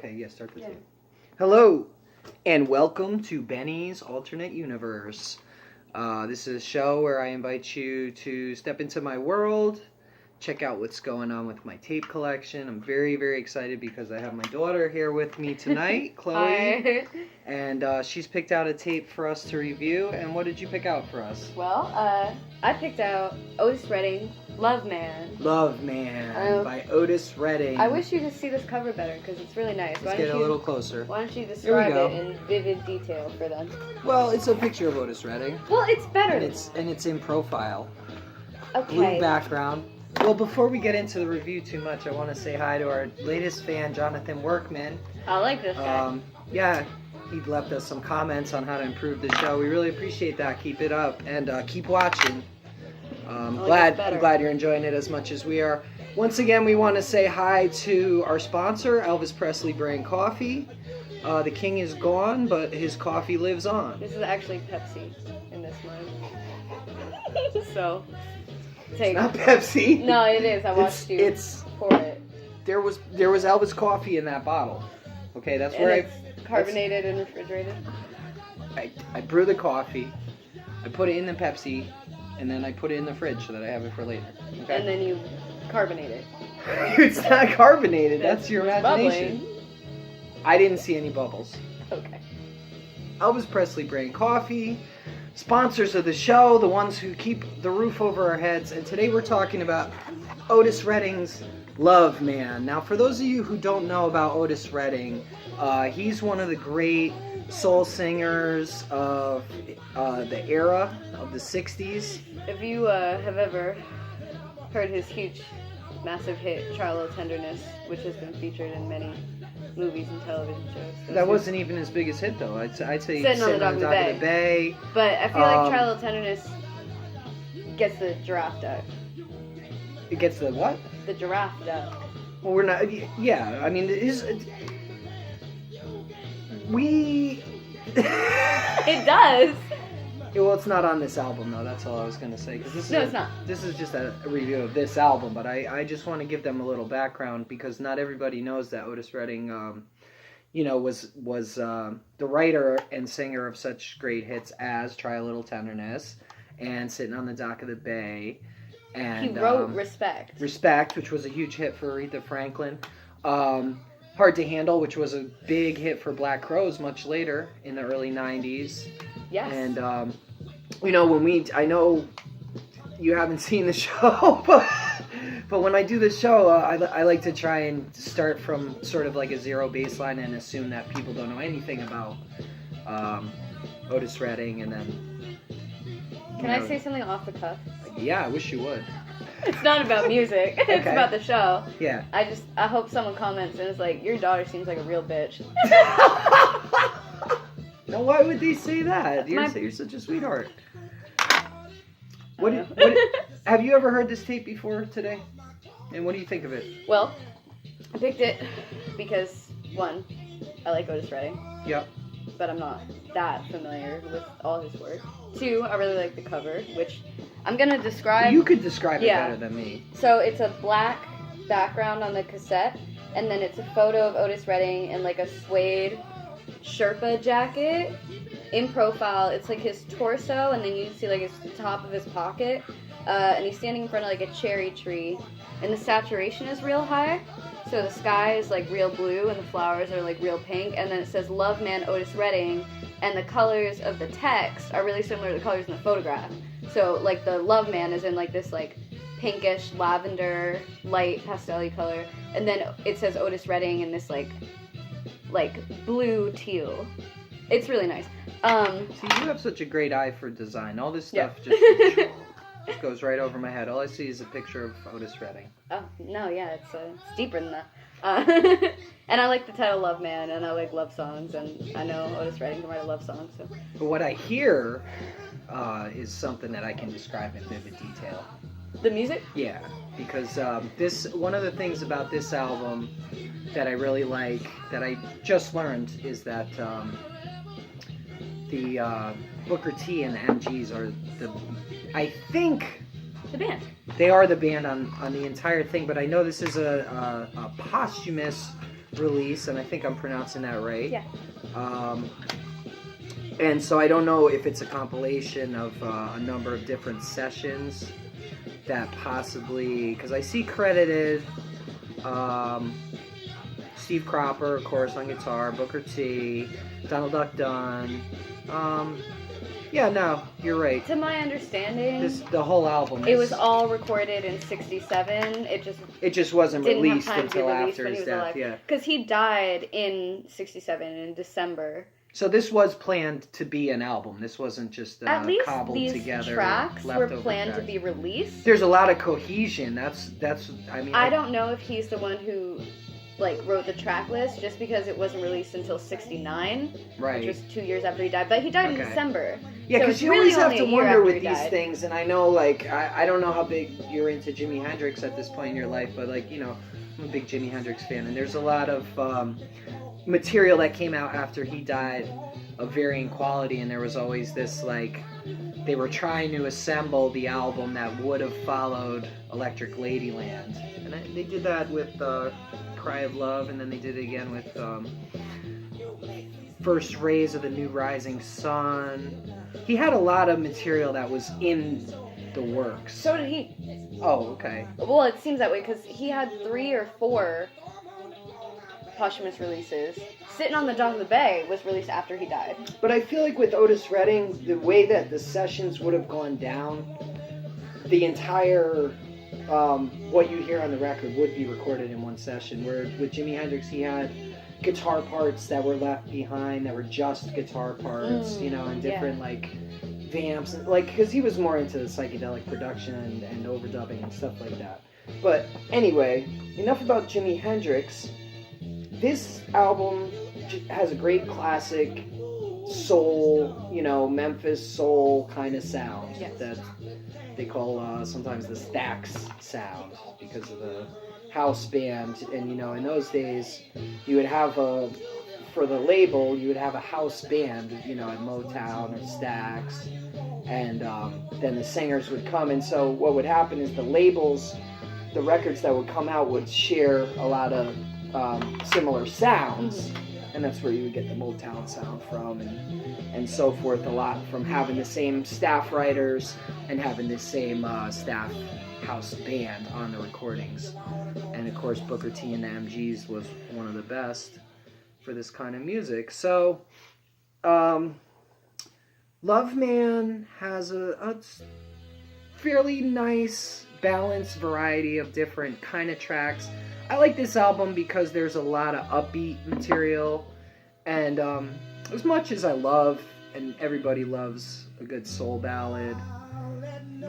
Okay, yeah, start the tape. Hello, and welcome to Benny's Alternate Universe. This is a show where I invite you to step into my world, check out what's going on with my tape collection. I'm very, very excited because I have my daughter here with me tonight, Chloe. Hi. And she's picked out a tape for us to review. And what did you pick out for us? Well, I picked out Otis Redding, Love Man. Love Man by Otis Redding. I wish you could see this cover better because it's really nice. Let's get a little closer. Why don't you describe it in vivid detail for them? Well, it's a picture of Otis Redding. Well, it's better. And it's in profile. Okay. Blue background. Well, before we get into the review too much, I want to say hi to our latest fan, Jonathan Workman. I like this guy. Yeah, he left us some comments on how to improve the show. We really appreciate that. Keep it up and keep watching. I'm glad you're enjoying it as much as we are. Once again, we want to say hi to our sponsor, Elvis Presley Brand Coffee. The king is gone, but his coffee lives on. This is actually Pepsi in this one. So, take it's not Pepsi. No, it is. I watched you pour it. There was Elvis coffee in that bottle. Okay, that's where it's carbonated and refrigerated. I brew the coffee, I put it in the Pepsi, and then I put it in the fridge so that I have it for later. Okay? And then you carbonate it. It's not carbonated. That's your imagination. Bubbling. I didn't see any bubbles. Okay. Elvis Presley Brand Coffee, sponsors of the show, the ones who keep the roof over our heads. And today we're talking about Otis Redding's Love Man. Now, for those of you who don't know about Otis Redding, he's one of the great soul singers of the era of the 60s. If you have ever heard his huge, massive hit, Try a Little Tenderness, which has been featured in many movies and television shows. That wasn't even his biggest hit, though. I'd say Sitting on the Dock of the Bay. But I feel like Try a Little Tenderness gets the giraffe duck. It gets the what? The giraffe duck. Well, we're not... Yeah, I mean, we... It does! Well, it's not on this album, though. That's all I was going to say. It's not. This is just a review of this album, but I just want to give them a little background because not everybody knows that Otis Redding, was the writer and singer of such great hits as Try a Little Tenderness and Sitting on the Dock of the Bay. And he wrote Respect. Respect, which was a huge hit for Aretha Franklin. Hard to Handle, which was a big hit for Black Crowes much later in the early 90s. Yes. And, I know you haven't seen the show, but when I do the show, I like to try and start from sort of like a zero baseline and assume that people don't know anything about Otis Redding, and then... Can I say something off the cuff? Yeah, I wish you would. It's not about music. It's about the show. Yeah. I hope someone comments and is like, your daughter seems like a real bitch. Now, why would they say that? You're such a sweetheart. What have you ever heard this tape before today? And what do you think of it? Well, I picked it because, one, I like Otis Redding. Yep. But I'm not that familiar with all his work. Two, I really like the cover, which I'm going to describe. You could describe it better than me. So it's a black background on the cassette, and then it's a photo of Otis Redding in like a suede Sherpa jacket. In profile, it's like his torso, and then you see like the top of his pocket, and he's standing in front of like a cherry tree, and the saturation is real high. So the sky is like real blue and the flowers are like real pink, and then it says Love Man Otis Redding, and the colors of the text are really similar to the colors in the photograph. So like the Love Man is in like this like pinkish lavender light pastel-y color, and then it says Otis Redding in this like blue teal. It's really nice. See, you have such a great eye for design. All this stuff just goes right over my head. All I see is a picture of Otis Redding. Oh, no, yeah, it's deeper than that. And I like the title Love Man, and I like love songs, and I know Otis Redding can write a love song, so. But what I hear is something that I can describe in vivid detail. The music? Yeah, because one of the things about this album that I really like, that I just learned, is that the Booker T and the MGs are the band. They are the band on the entire thing, but I know this is a posthumous release, and I think I'm pronouncing that right. Yeah. And so I don't know if it's a compilation of a number of different sessions that possibly, because I see credited Steve Cropper, of course, on guitar, Booker T, Donald Duck Dunn. Yeah, no, you're right. To my understanding, The whole album. it was all recorded in '67. It just wasn't didn't released have time to be until released after when he his was death. alive. Yeah. Because he died in '67 in December. So this was planned to be an album. This wasn't just At least cobbled these together. tracks were leftover planned tracks. to be released. There's a lot of cohesion. That's. I mean. I don't know if he's the one who wrote the track list, just because it wasn't released until '69, Right. which was 2 years after he died. But he died in Okay. December. Yeah, so because it's you really always have only to a year wonder after with he these died. things, and I know, I don't know how big you're into Jimi Hendrix at this point in your life, but, I'm a big Jimi Hendrix fan, and there's a lot of material that came out after he died of varying quality, and there was always this, they were trying to assemble the album that would have followed Electric Ladyland, and they did that with Cry of Love, and then they did it again with First Rays of the New Rising Sun. He had a lot of material that was in the works. So did he. Oh, okay. Well, it seems that way because he had 3 or 4 posthumous releases. Sitting on the Dock of the Bay was released after he died. But I feel like with Otis Redding, the way that the sessions would have gone down, the entire what you hear on the record would be recorded in one session. Where with Jimi Hendrix, he had guitar parts that were left behind that were just guitar parts, and different vamps, because he was more into the psychedelic production and overdubbing and stuff like that. But anyway, enough about Jimi Hendrix. This album has a great classic soul, Memphis soul kind of sound. Yes. That they call sometimes the Stax sound because of the house band. And in those days you would have for the label you would have a house band, at Motown or Stax, and then the singers would come. And so what would happen is the records that would come out would share a lot of similar sounds, and that's where you would get the Motown sound from, and so forth, a lot from having the same staff writers and having the same staff house band on the recordings. And of course Booker T and the MGs was one of the best for this kind of music. So Love Man has a fairly nice balanced variety of different kind of tracks. I like this album because there's a lot of upbeat material, and as much as I love, and everybody loves a good soul ballad,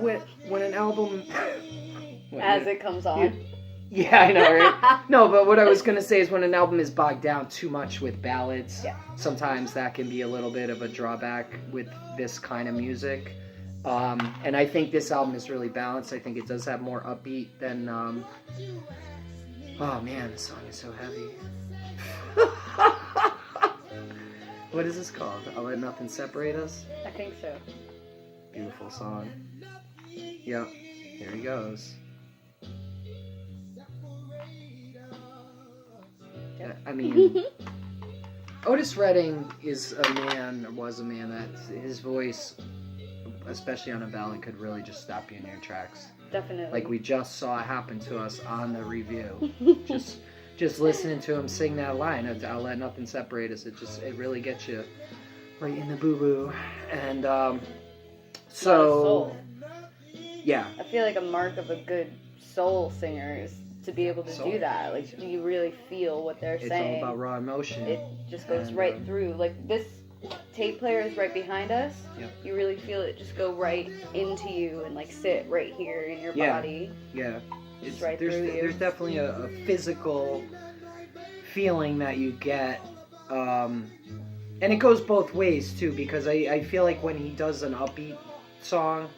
when an album It comes on. Yeah, I know, right? No, but what I was going to say is when an album is bogged down too much with ballads, sometimes that can be a little bit of a drawback with this kind of music. And I think this album is really balanced. I think it does have more upbeat than... Oh man, this song is so heavy. What is this called? I'll Let Nothing Separate Us? I think so. Beautiful song. Yep, here he goes. I mean, Otis Redding was a man that his voice, especially on a ballad, could really just stop you in your tracks. Definitely. Like we just saw happen to us on the review. just listening to him sing that line, I'll let nothing separate us. It really gets you right in the boo-boo. And soul. Yeah. I feel like a mark of a good soul singer is to be able to do that. Like, do you really feel what they're saying? It's all about raw emotion. It just goes right through. Like, this tape player is right behind us. Yep. You really feel it just go right into you and sit right here in your body. Yeah. Just right through you. There's definitely a physical feeling that you get. And it goes both ways too, because I feel like when he does an upbeat song,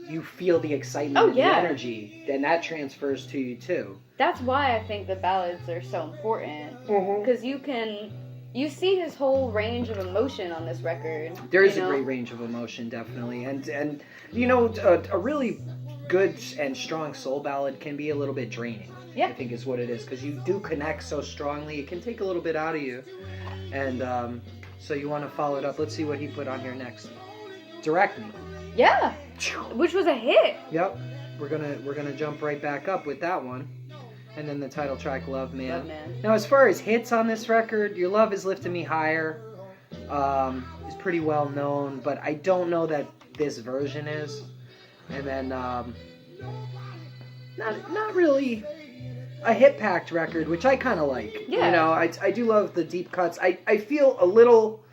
you feel the excitement and the energy, and that transfers to you too. That's why I think the ballads are so important, because you see his whole range of emotion on this record. There is a great range of emotion, definitely, and a really good and strong soul ballad can be a little bit draining. Yeah. I think is what it is, because you do connect so strongly. It can take a little bit out of you, and so you want to follow it up. Let's see what he put on here next. Direct Me. Yeah, which was a hit. Yep, we're gonna jump right back up with that one, and then the title track, Love Man. Love Man. Now, as far as hits on this record, Your Love Is Lifting Me Higher is pretty well known, but I don't know that this version is. And then not really a hit-packed record, which I kind of like. Yeah. You know, I do love the deep cuts. I feel a little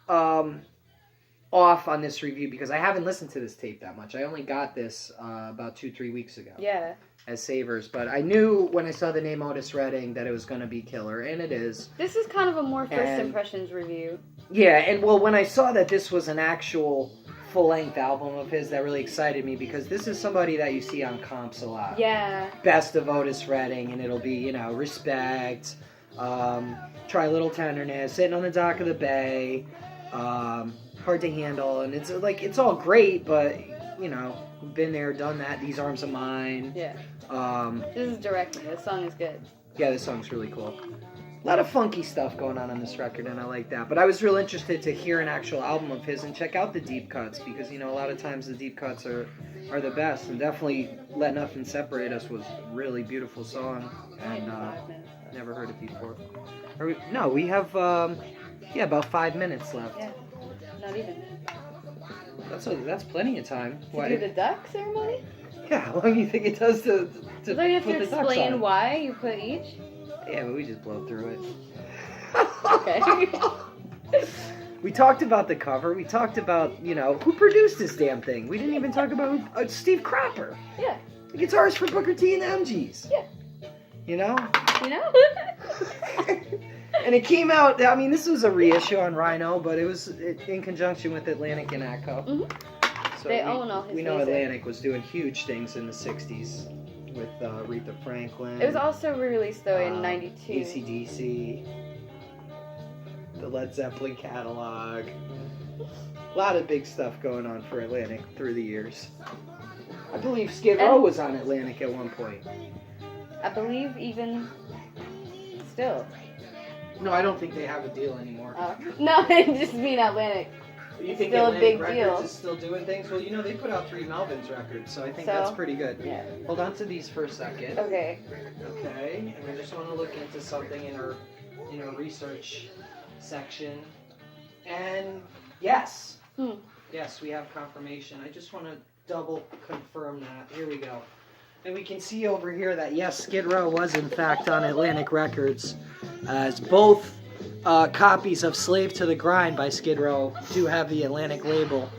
off on this review because I haven't listened to this tape that much. I only got this about 2-3 weeks ago. Yeah. As Savers, but I knew when I saw the name Otis Redding that it was going to be killer, and it is. This is kind of a more first impressions review. Yeah, and well, when I saw that this was an actual full-length album of his, that really excited me, because this is somebody that you see on comps a lot. Yeah. Best of Otis Redding, and it'll be, you know, Respect, Try a Little Tenderness, Sitting on the Dock of the Bay, Hard to Handle, and it's like, it's all great, but, you know, been there, done that, These Arms of Mine. Yeah. This is Direct Me. This song is good. Yeah, this song's really cool. A lot of funky stuff going on this record, and I like that. But I was real interested to hear an actual album of his and check out the deep cuts, because, you know, a lot of times the deep cuts are the best. And definitely Let Nothing Separate Us was a really beautiful song, and never heard it before. No, we have about 5 minutes left. Yeah, not even. That's plenty of time. To do the duck ceremony? Yeah, how long do you think it does to So you have put to the ducks explain on? why you put each? Yeah, but we just blow through it. Okay. We talked about the cover. We talked about, you know, who produced this damn thing. We didn't even talk about Steve Cropper. Yeah. The guitarist for Booker T and the MGs. Yeah. You know? You know? And it came out, I mean, this was a reissue on Rhino, but it was in conjunction with Atlantic and Atco. Mm-hmm. So They own all his We know music. Atlantic was doing huge things in the 60s with Aretha Franklin. It was also re-released, though, in 92. AC/DC, the Led Zeppelin catalog. A lot of big stuff going on for Atlantic through the years. I believe Skid Row was on Atlantic at one point. I believe even still. No, I don't think they have a deal anymore. No, I just mean Atlantic. You think Still a Atlantic big Records deal. is still doing things? Well, you know, they put out 3 Melvins records, so I think So? that's pretty good. Yeah. Hold on to these for a second. Okay. Okay, and I just want to look into something in our research section. And yes. Yes, we have confirmation. I just want to double confirm that. Here we go. And we can see over here that, yes, Skid Row was in fact on Atlantic Records, as both copies of Slave to the Grind by Skid Row do have the Atlantic label,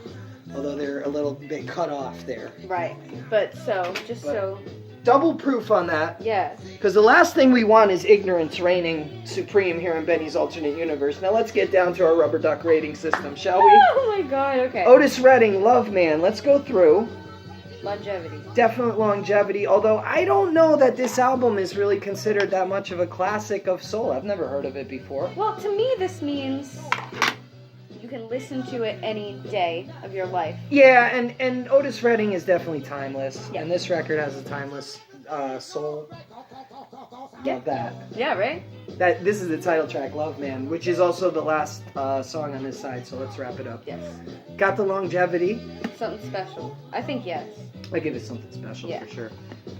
although they're a little bit cut off there. Right. But so. Double proof on that. Yeah. Because the last thing we want is ignorance reigning supreme here in Benny's alternate universe. Now let's get down to our rubber duck rating system, shall we? Oh my god, okay. Otis Redding, Love Man. Let's go through. Longevity. Definite longevity, although I don't know that this album is really considered that much of a classic of soul. I've never heard of it before. Well, to me, this means you can listen to it any day of your life. Yeah, and Otis Redding is definitely timeless, Yeah. and this record has a timeless soul. Yeah. Love that. Yeah, right? This is the title track, Love Man, which is also the last song on this side, so let's wrap it up. Yes. Got the longevity. Something special. I think yes. I give it something special Yeah. for sure.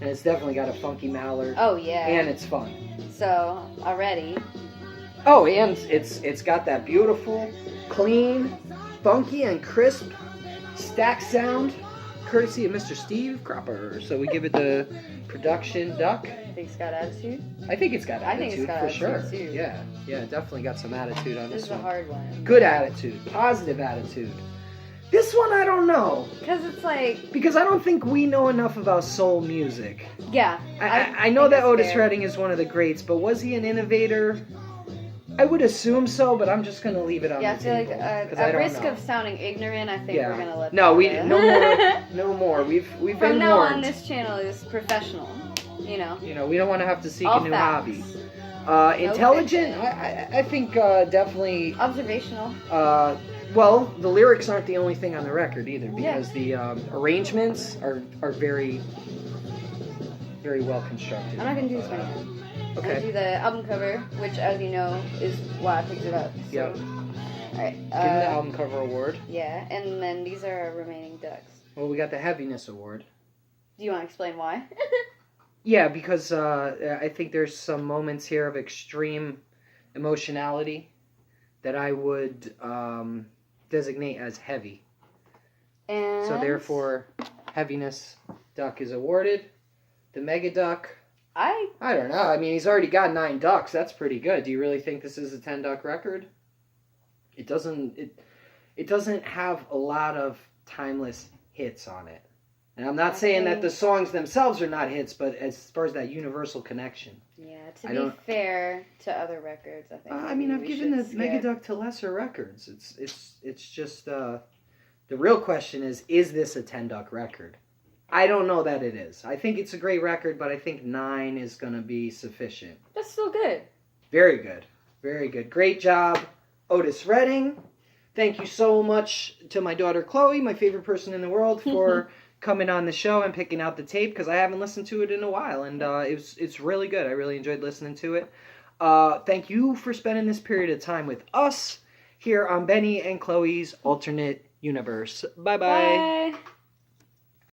And it's definitely got a funky mallard. Oh, yeah. And it's fun. So, already. Oh, and it's got that beautiful, clean, funky, and crisp stack sound, courtesy of Mr. Steve Cropper. So we give it the production duck. Think it's got attitude? I think it's got attitude, I think it's got for attitude, sure. too. Yeah, definitely got some attitude on This this is a one. hard one. Good attitude, positive attitude. This one I don't know, Because it's like, because I don't think we know enough about soul music. yeah. I know think that that's Otis fair. Redding is one of the greats, but was he an innovator? I would assume so, but I'm just gonna leave it on Yeah, I the feel like table. 'cause I at don't risk know. of sounding ignorant, I think Yeah. we're gonna let No, that we go. no more, no more. We've From been now warned. on, this channel is professional. You know, You know, we don't want to have to seek all a new facts. hobby. Intelligent, fiction. I think definitely. Observational. Well, the lyrics aren't the only thing on the record either, because the arrangements are very very well constructed. I'm not gonna do this one yet. I'm gonna Okay. do the album cover, which, as you know, is why I picked it up. So. Yep. Alright. Give him the album cover award. Yeah, and then these are our remaining ducks. Well, we got the heaviness award. Do you want to explain why? Yeah, because I think there's some moments here of extreme emotionality that I would designate as heavy. And So therefore, heaviness duck is awarded. The mega duck, I don't know. I mean, he's already got 9 ducks. That's pretty good. Do you really think this is a 10 duck record? It doesn't have a lot of timeless hits on it. And I'm not saying that the songs themselves are not hits, but as far as that universal connection. Yeah, to be fair to other records, I think. I mean, I've given the mega duck to lesser records. It's just the real question is this a 10 duck record? I don't know that it is. I think it's a great record, but I think 9 is going to be sufficient. That's still good. Very good. Very good. Great job, Otis Redding. Thank you so much to my daughter Chloe, my favorite person in the world, for coming on the show and picking out the tape, because I haven't listened to it in a while, and it's really good. I really enjoyed listening to it. Thank you for spending this period of time with us here on Benny and Chloe's Alternate Universe. Bye-bye. Bye.